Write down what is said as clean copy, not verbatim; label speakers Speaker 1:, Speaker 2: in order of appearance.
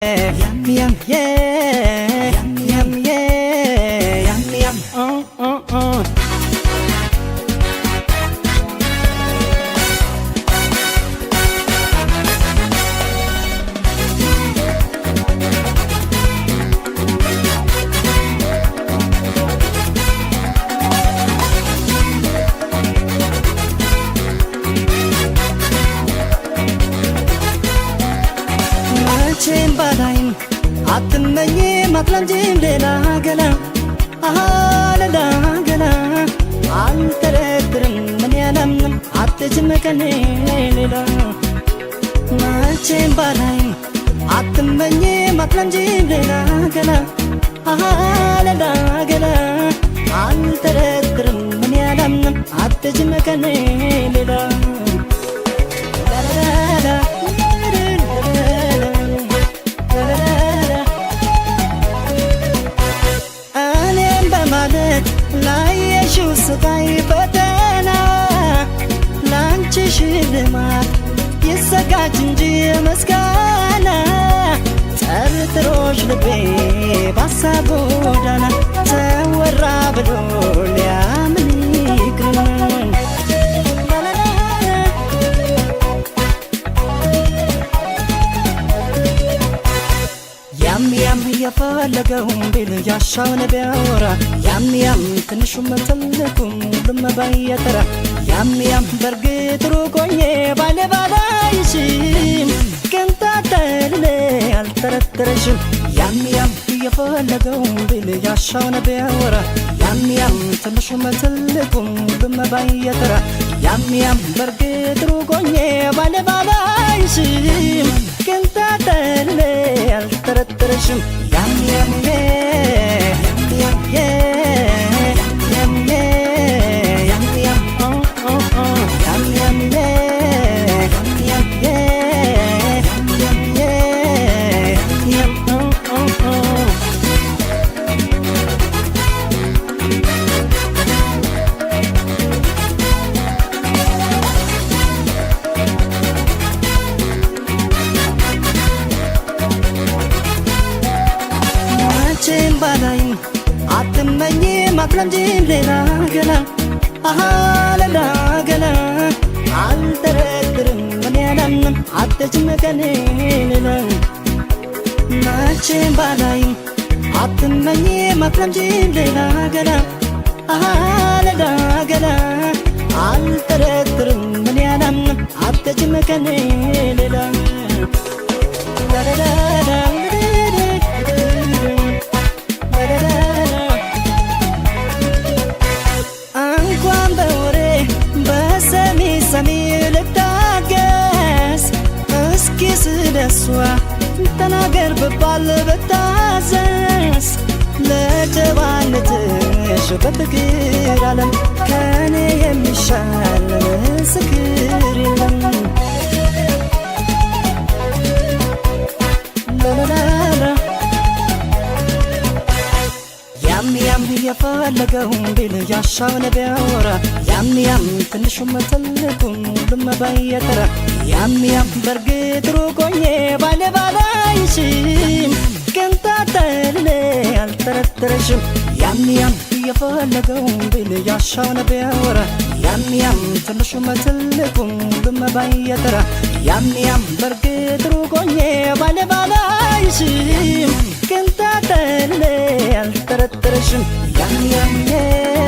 Speaker 1: Yum yum yeah, yum yeah, yum Chembadain atmenye matlam jindela gala ahalada gala antaretrum manyanam atjmekane lela chembadain atmenye matlam jindela gala ahalada gala antaretrum manyanam atjmekane lela Sky patana lanchi shidma yesagajinji maskana tartrosh lebe basabodana tawra bdolya mnikran Yum yum yafalagum bil yashawn biawra Yum yum ትንሹም ትልቁም ለመባየተራ Yum yum በርግጥ ሩቆኜ ባለባላይሽም ከንታተለ አልተረተረሽም Yum yum የፈለገውን ብል ያሻውን ቢያወራ Yum yum ትንሹም ትልቁም ለመባየተራ Yum yum በርግጥ ሩቆኜ ባለባላይሽም ከንታተለ አልተረተረሽም Yum yum yum yeah Chembadain atmenye matlam jindela gala ahalada gala antaretrum manyanam atjmekane lela chembadain atmenye matlam jindela gala ahalada gala antaretrum manyanam atjmekane lela Swa tanagar bebal betazas ለጀዋነትሽ በፍቅር ዓለም ከኔ የሚሻል ምስክር የለም Yum yum የፈለገውን ቢል ያሻውን ቢያወራ Yum yum ትንሹም ትልቁም ለመባየተራ Yum yum በርግጥ ሩቆኜ ባለባላይሽም ከንታተለ አልተረተረሽም Yum yum የፈለገውን ቢል ያሻውን ቢያወራ Yum yum ትንሹም ትልቁም ለመባየተራ Yum yum በርግጥ ሩቆኜ ባለባላይሽም ከንታተለ አልተረተረሽም Yum yum yeah